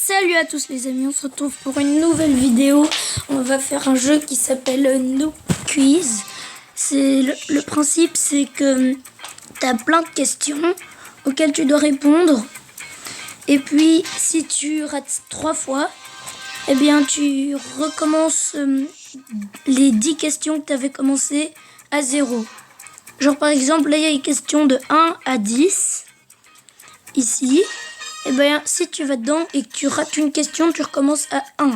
Salut à tous les amis, on se retrouve pour une nouvelle vidéo. On va faire un jeu qui s'appelle Noob Quiz. Le principe, c'est que tu as plein de questions auxquelles tu dois répondre. Et puis, si tu rates 3 fois, eh bien, tu recommences les 10 questions que tu avais commencé à 0. Genre, par exemple, là, il y a une question de 1 à 10, ici. Et bien, si tu vas dedans et que tu rates une question, tu recommences à 1.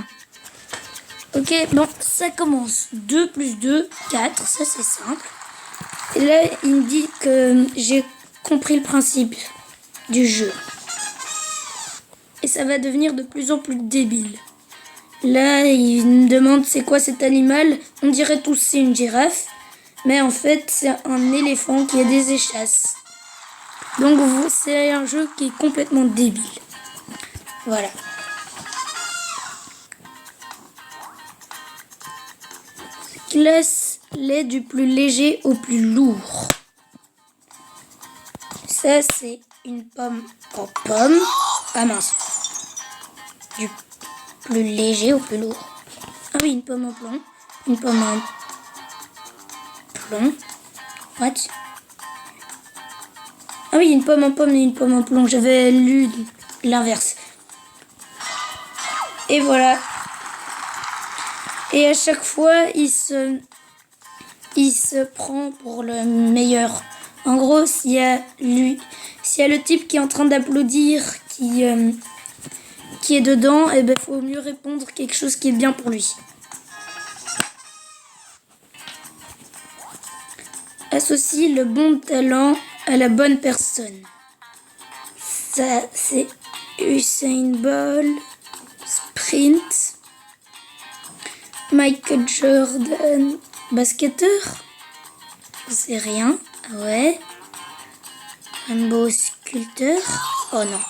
Ok, bon, ça commence. 2 plus 2, 4, ça c'est simple. Et là, il me dit que j'ai compris le principe du jeu. Et ça va devenir de plus en plus débile. Là, il me demande c'est quoi cet animal. On dirait tous c'est une girafe. Mais en fait, c'est un éléphant qui a des échasses. Donc, c'est un jeu qui est complètement débile. Voilà. Classe-les du plus léger au plus lourd. Ça, c'est une pomme en pomme. Ah mince. Du plus léger au plus lourd. Ah oui, une pomme en plomb. Une pomme en plomb. What? Ah oui, une pomme en pomme et une pomme en plomb. J'avais lu l'inverse. Et voilà. Et à chaque fois, il se prend pour le meilleur. En gros, s'il y a le type qui est en train d'applaudir, qui est dedans, eh ben, faut mieux répondre quelque chose qui est bien pour lui. Associe le bon talent à la bonne personne. Ça, c'est Usain Bolt, sprint. Michael Jordan, basketteur. C'est rien. Ouais. Rainbow sculpteur. Oh non.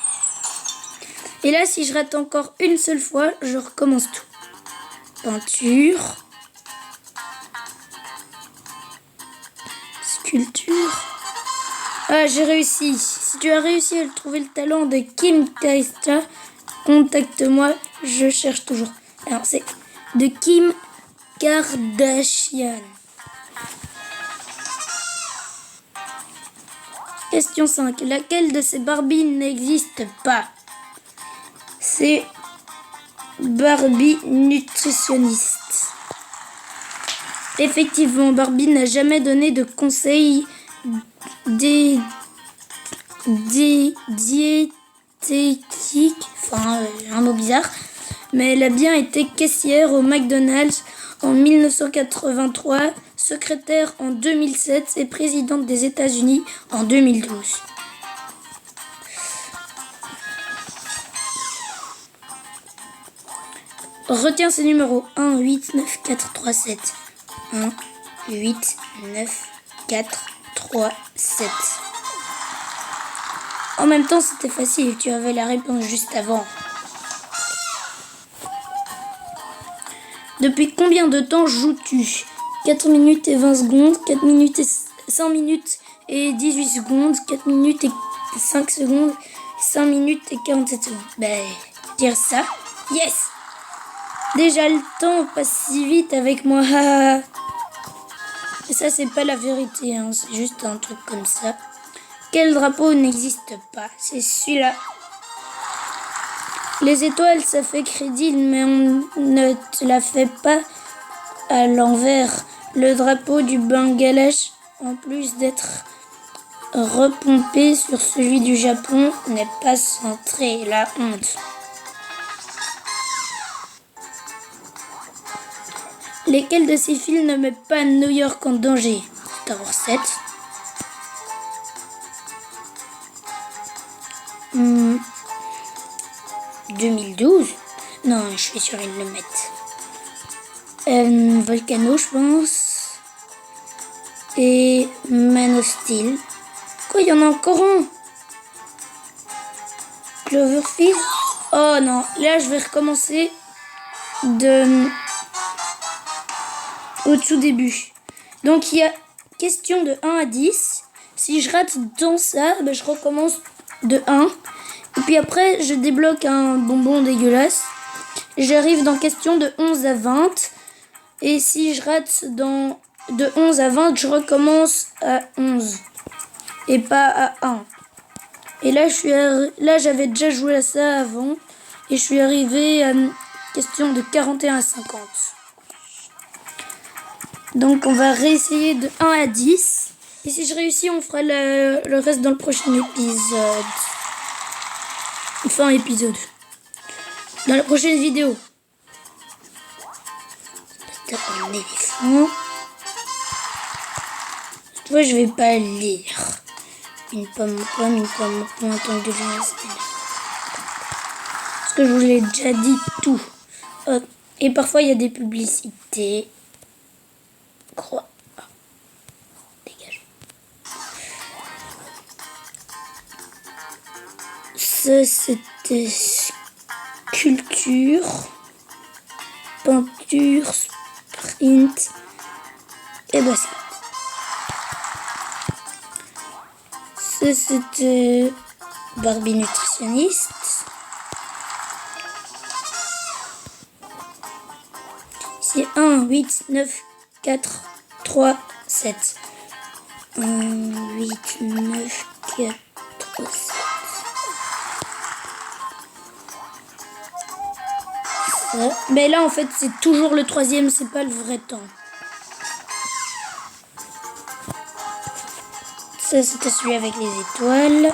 Et là, si je rate encore une seule fois, je recommence tout. Peinture. Sculpture. Ah, j'ai réussi. Si tu as réussi à trouver le talent de Kim Kardashian, contacte-moi. Je cherche toujours. Alors, c'est de Kim Kardashian. Question 5. Laquelle de ces Barbies n'existe pas? C'est Barbie nutritionniste. Effectivement, Barbie n'a jamais donné de conseils diététiques. Enfin, un mot bizarre. Mais elle a bien été caissière au McDonald's en 1983, secrétaire en 2007 et présidente des États-Unis en 2012. Retiens ces numéros 1, 8, 9, 4, 3, 7. 1, 8, 9, 4, 3, 7. En même temps, c'était facile, tu avais la réponse juste avant. Depuis combien de temps joues-tu? 4 minutes et 20 secondes, 4 minutes et 5 minutes et 18 secondes, 4 minutes et 5 secondes, 5 minutes et 47 secondes. Ben, dire ça. Yes! Déjà, le temps passe si vite avec moi. Et ça, c'est pas la vérité, hein. C'est juste un truc comme ça. Quel drapeau n'existe pas? C'est celui-là. Les étoiles, ça fait crédit, mais on ne te la fait pas à l'envers. Le drapeau du Bangladesh, en plus d'être repompé sur celui du Japon, n'est pas centré. La honte. Lesquels de ces films ne mettent pas New York en danger? Star Wars 7. 2012. Non, je suis sûre qu'ils le mettent. Volcano, je pense. Et Man of Steel. Quoi, il y en a encore un? Cloverfield. Oh non, là je vais recommencer au tout début. Donc il y a question de 1 à 10. Si je rate dans ça, ben, je recommence de 1. Et puis après, je débloque un bonbon dégueulasse. J'arrive dans question de 11 à 20. Et si je rate de 11 à 20, je recommence à 11. Et pas à 1. Et là, là j'avais déjà joué à ça avant. Et je suis arrivé à une question de 41 à 50. Donc on va réessayer de 1 à 10. Et si je réussis, on fera le reste dans le prochain épisode. Enfin, épisode. Dans la prochaine vidéo. C'est un éléphant. Tu vois, je vais pas lire. Une pomme, une pomme, un temps de glace. Parce que je vous l'ai déjà dit tout. Et parfois, il y a des publicités. Croix. Oh. Dégage. Ça, c'était sculpture, peinture, sprint et basket. Ça, c'était Barbie nutritionniste. C'est 1, 8, 9, 4, 3, 7. 1, 8, 9, 4, 3, 7. Ça. Mais là, en fait, c'est toujours le troisième, c'est pas le vrai temps. Ça, c'était celui avec les étoiles.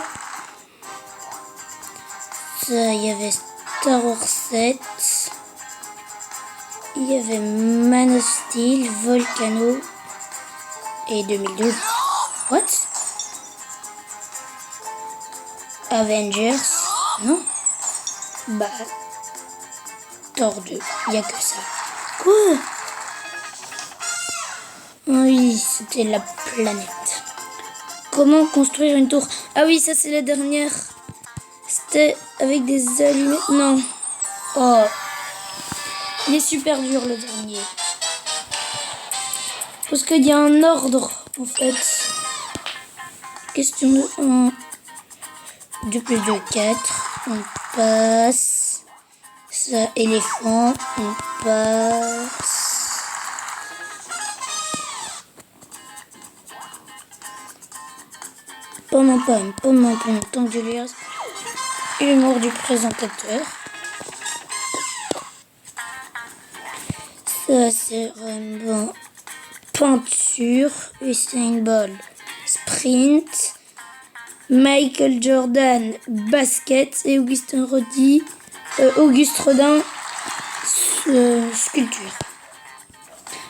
Ça, il y avait Star Wars 7. Il y avait Man of Steel, Volcano et 2012. What? Avengers? Non? Bah, Thor 2. Il n'y a que ça. Quoi? Oui, c'était la planète. Comment construire une tour? Ah oui, ça c'est la dernière. C'était avec des allumettes. Non. Oh. Il est super dur le dernier. Parce qu'il y a un ordre en fait. Question de 1. 2 plus 2, 4. On passe. Ça, éléphant. On passe. Pendant tant que Julius et l'humour du présentateur. Ça c'est vraiment peinture, Usain Bolt, sprint, Michael Jordan, basket et Auguste Rodin, sculpture.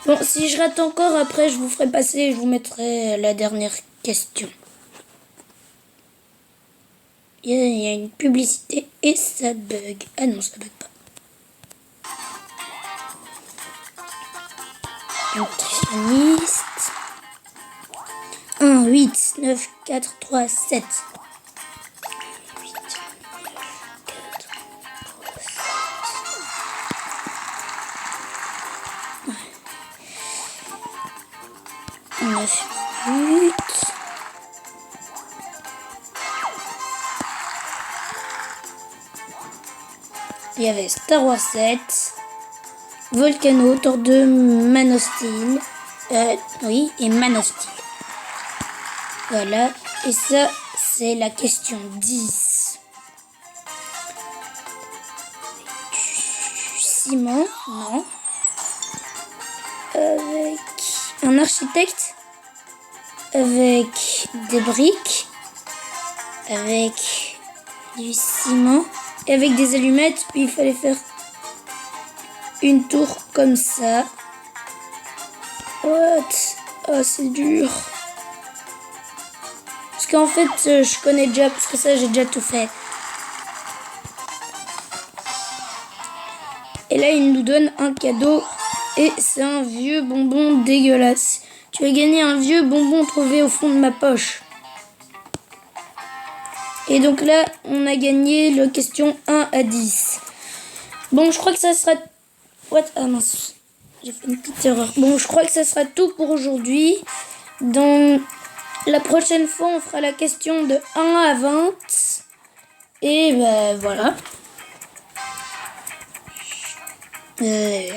Bon, si je rate encore, après je vous ferai passer et je vous mettrai la dernière question. Il y a une publicité et ça bug. Ah non, ça bug pas. Nutritionniste. 1, 8, 9, 4, 3, 7. 8, 9, 4, 3, 7. 9 minutes. Il y avait Star Wars 7, Volcano, Thor 2, Man of Steel. Oui, et Man of Steel. Voilà. Et ça, c'est la question 10. Du ciment, non. Avec un architecte. Avec des briques. Avec du ciment. Et avec des allumettes, puis il fallait faire une tour comme ça. What? Oh, c'est dur. Parce qu'en fait, je connais déjà, parce que ça, j'ai déjà tout fait. Et là, il nous donne un cadeau. Et c'est un vieux bonbon dégueulasse. Tu as gagné un vieux bonbon trouvé au fond de ma poche. Et donc là, on a gagné la question 1 à 10. Bon, je crois que ça sera... What? Ah mince, j'ai fait une petite erreur. Bon, je crois que ça sera tout pour aujourd'hui. Dans la prochaine fois, on fera la question de 1 à 20. Et ben voilà. Oui.